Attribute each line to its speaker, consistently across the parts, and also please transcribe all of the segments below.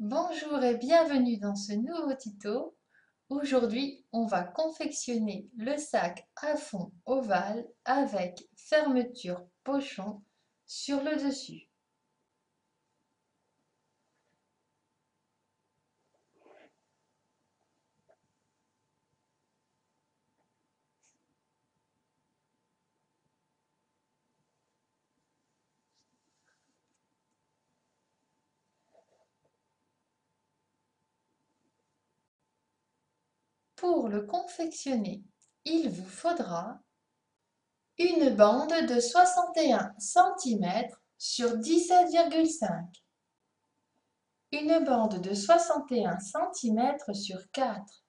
Speaker 1: Bonjour et bienvenue dans ce nouveau tuto. Aujourd'hui, on va confectionner le sac à fond ovale avec fermeture pochon sur le dessus. Pour le confectionner, il vous faudra une bande de 61 cm sur 17,5, une bande de 61 cm sur 4,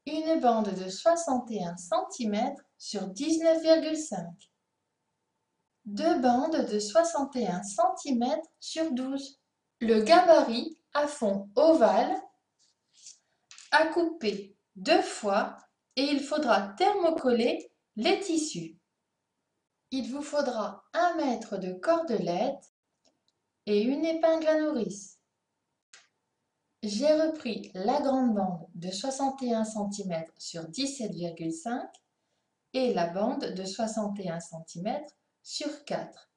Speaker 1: une bande de 61 cm sur 19,5, deux bandes de 61 cm sur 12. Le gabarit à fond ovale à couper 2 fois et il faudra thermocoller les tissus. Il vous faudra 1 mètre de cordelette et une épingle à nourrice. J'ai repris la grande bande de 61 cm sur 17,5 et la bande de 61 cm sur 4.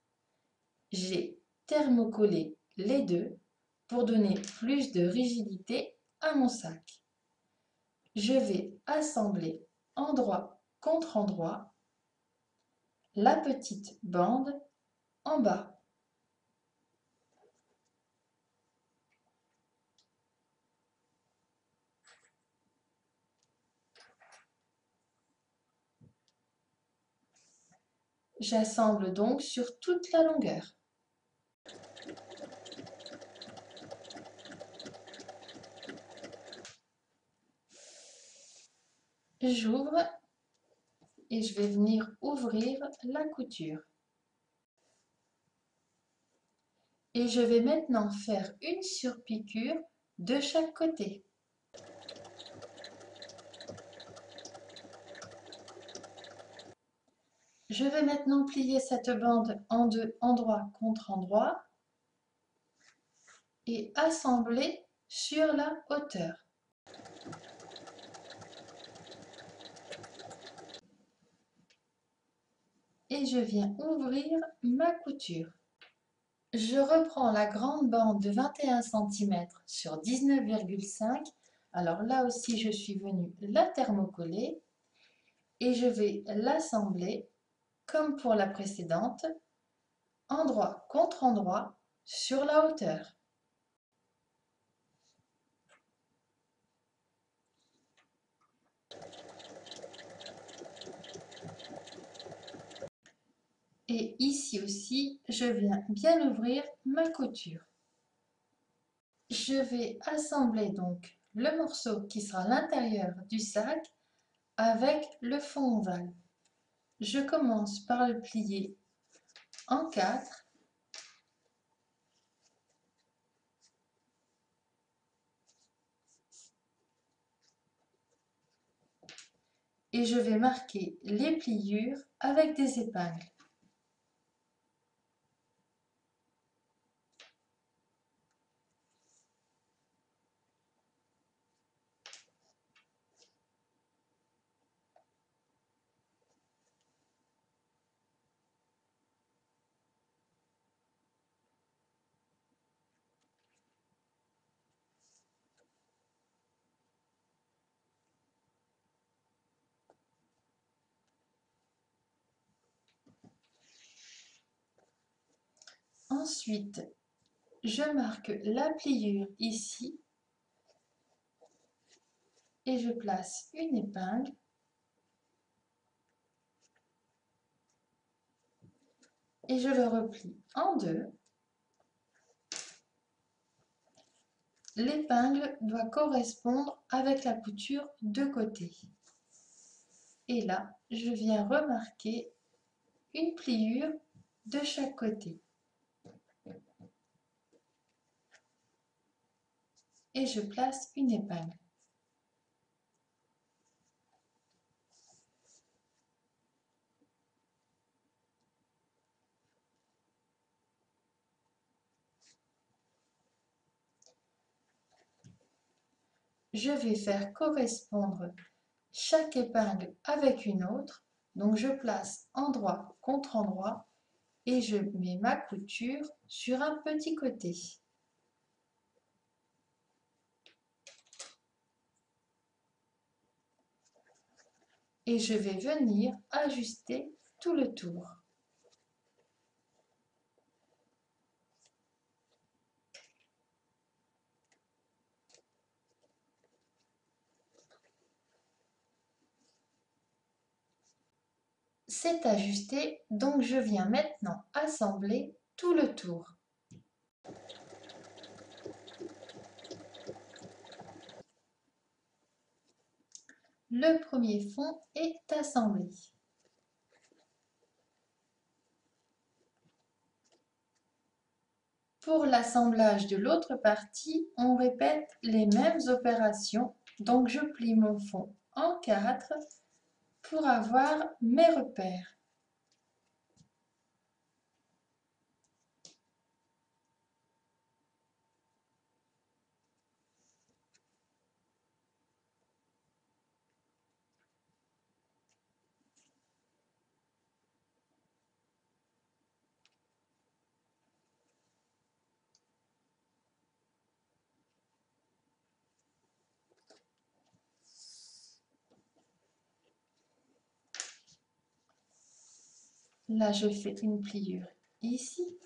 Speaker 1: J'ai thermocollé les deux pour donner plus de rigidité à mon sac. Je vais assembler endroit contre endroit la petite bande en bas. J'assemble donc sur toute la longueur. J'ouvre et je vais venir ouvrir la couture. Et je vais maintenant faire une surpiqûre de chaque côté. Je vais maintenant plier cette bande en deux, endroit contre endroit, et assembler sur la hauteur. Et je viens ouvrir ma couture. Je reprends la grande bande de 21 cm sur 19,5. Alors là aussi, je suis venue la thermocoller et je vais l'assembler comme pour la précédente, endroit contre endroit sur la hauteur. Et ici aussi, je viens bien ouvrir ma couture. Je vais assembler donc le morceau qui sera l'intérieur du sac avec le fond ovale. Je commence par le plier en 4. Et je vais marquer les pliures avec des épingles. Ensuite, je marque la pliure ici et je place une épingle et je le replie en deux. L'épingle doit correspondre avec la couture de côté. Et là, je viens remarquer une pliure de chaque côté. Et je place une épingle. je vais faire correspondre chaque épingle avec une autre. Donc je place endroit contre endroit et je mets ma couture sur un petit côté. Et je vais venir ajuster tout le tour. C'est ajusté, donc je viens maintenant assembler tout le tour. Le premier fond est assemblé. Pour l'assemblage de l'autre partie, on répète les mêmes opérations, donc je plie mon fond en 4 pour avoir mes repères. Là, je fais une pliure ici.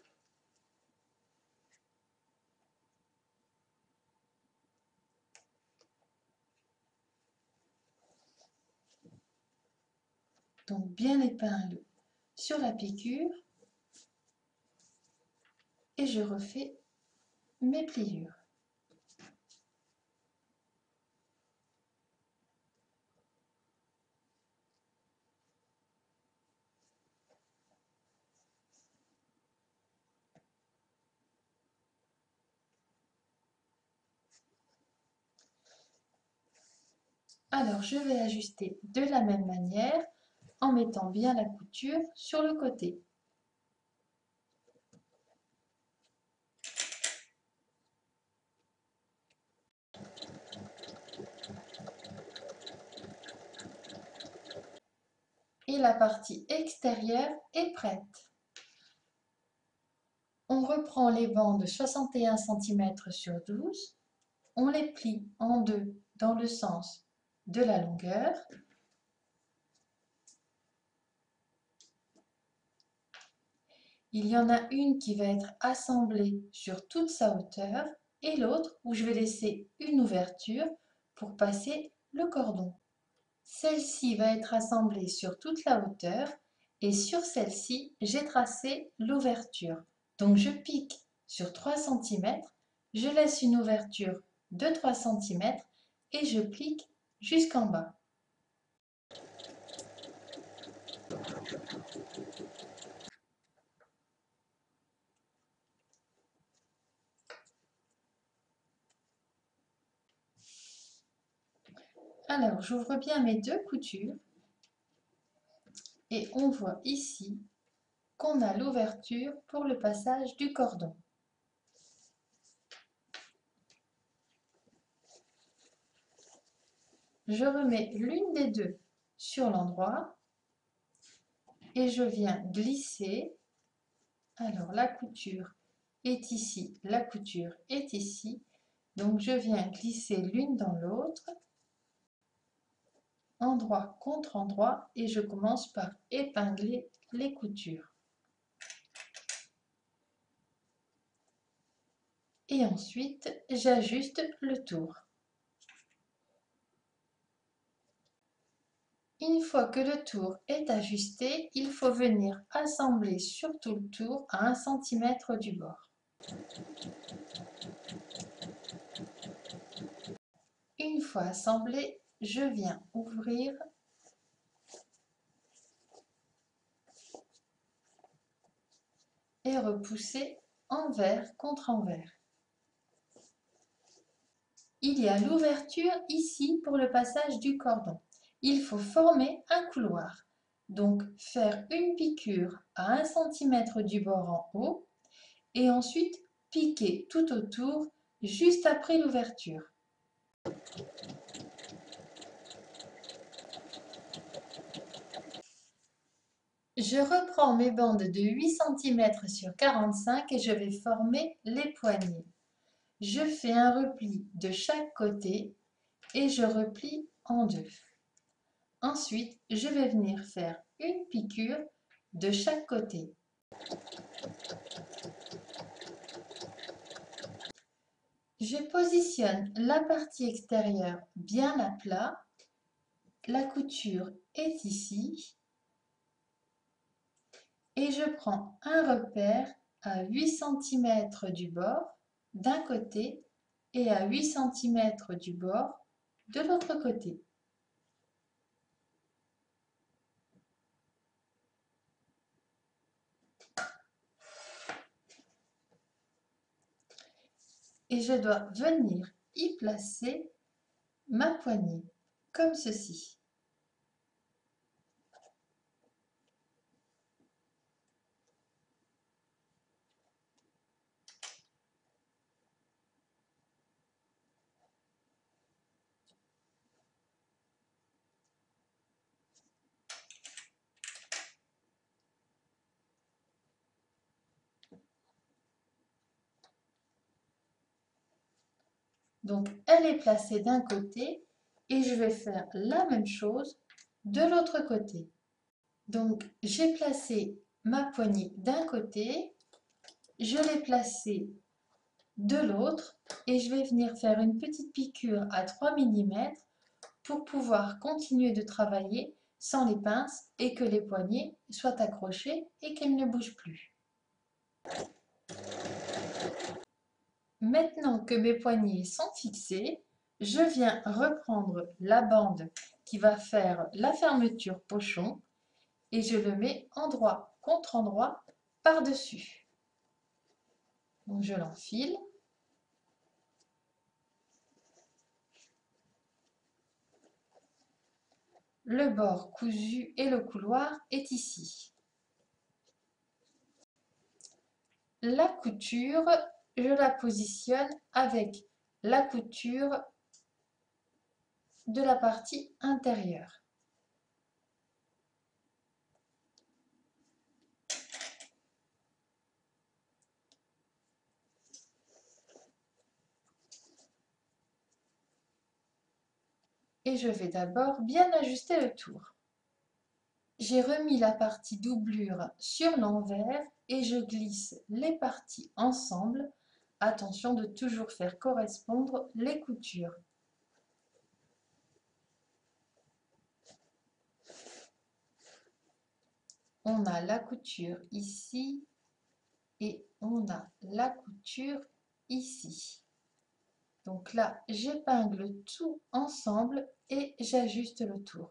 Speaker 1: Donc bien épingle sur la piqûre et je refais mes pliures. Alors je vais ajuster de la même manière en mettant bien la couture sur le côté. Et la partie extérieure est prête. On reprend les bandes 61 cm sur 12, on les plie en deux dans le sens de la longueur. Il y en a une qui va être assemblée sur toute sa hauteur et l'autre où je vais laisser une ouverture pour passer le cordon. Celle-ci va être assemblée sur toute la hauteur et sur celle-ci, j'ai tracé l'ouverture. Donc je pique sur 3 cm, je laisse une ouverture de 3 cm et je plique jusqu'en bas. Alors j'ouvre bien mes deux coutures et on voit ici qu'on a l'ouverture pour le passage du cordon. Je remets l'une des deux sur l'endroit et je viens glisser. Alors la couture est ici, la couture est ici, donc je viens glisser l'une dans l'autre, endroit contre endroit, et je commence par épingler les coutures. Et ensuite, j'ajuste le tour. Une fois que le tour est ajusté, il faut venir assembler sur tout le tour à 1 cm du bord. Une fois assemblé, je viens ouvrir et repousser envers contre envers. Il y a l'ouverture ici pour le passage du cordon. Il faut former un couloir. Donc faire une piqûre à 1 cm du bord en haut et ensuite piquer tout autour juste après l'ouverture. Je reprends mes bandes de 8 cm sur 45 et je vais former les poignées. Je fais un repli de chaque côté et je replie en deux. Ensuite, je vais venir faire une piqûre de chaque côté. Je positionne la partie extérieure bien à plat. La couture est ici. Et je prends un repère à 8 cm du bord d'un côté et à 8 cm du bord de l'autre côté. Et je dois venir y placer ma poignée, comme ceci. Donc elle est placée d'un côté et je vais faire la même chose de l'autre côté. Donc j'ai placé ma poignée d'un côté, je l'ai placée de l'autre et je vais venir faire une petite piqûre à 3 mm pour pouvoir continuer de travailler sans les pinces et que les poignets soient accrochés et qu'elles ne bougent plus. Maintenant que mes poignets sont fixés, je viens reprendre la bande qui va faire la fermeture pochon et je le mets endroit contre endroit par-dessus. Donc je l'enfile. Le bord cousu et le couloir est ici. La couture, je la positionne avec la couture de la partie intérieure. Et je vais d'abord bien ajuster le tour. J'ai remis la partie doublure sur l'envers et je glisse les parties ensemble. Attention de toujours faire correspondre les coutures. On a la couture ici et on a la couture ici. Donc là, j'épingle tout ensemble et j'ajuste le tour.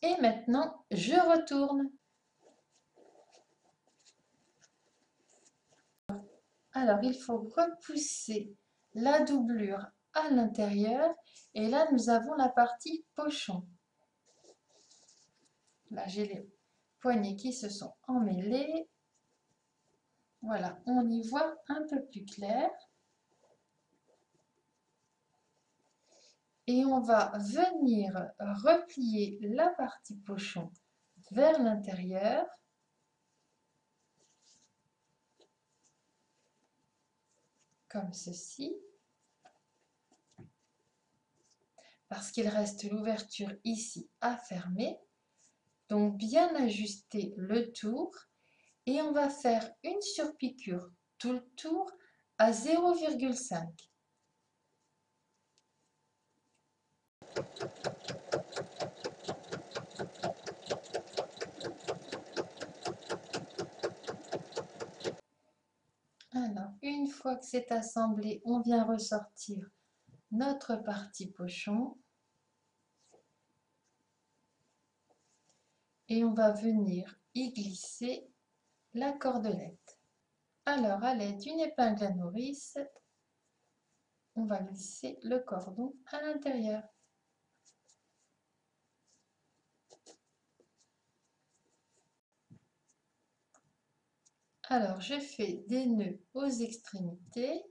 Speaker 1: Et maintenant, je retourne. Alors, il faut repousser la doublure à l'intérieur et là, nous avons la partie pochon. Là, j'ai les poignets qui se sont emmêlés. Voilà, on y voit un peu plus clair. Et on va venir replier la partie pochon vers l'intérieur. Comme ceci. Parce qu'il reste l'ouverture ici à fermer. Donc bien ajuster le tour. Et on va faire une surpiqûre tout le tour à 0,5. Alors, une fois que c'est assemblé, on vient ressortir notre partie pochon. Et on va venir y glisser la cordelette. Alors, à l'aide d'une épingle à nourrice, on va glisser le cordon à l'intérieur. Alors, je fais des nœuds aux extrémités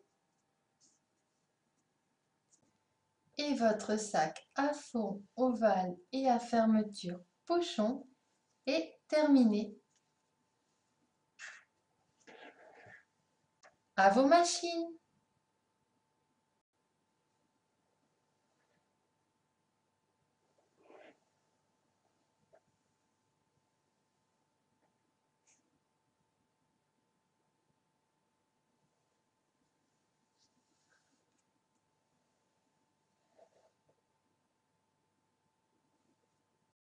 Speaker 1: et votre sac à fond ovale et à fermeture pochon est terminé. À vos machines!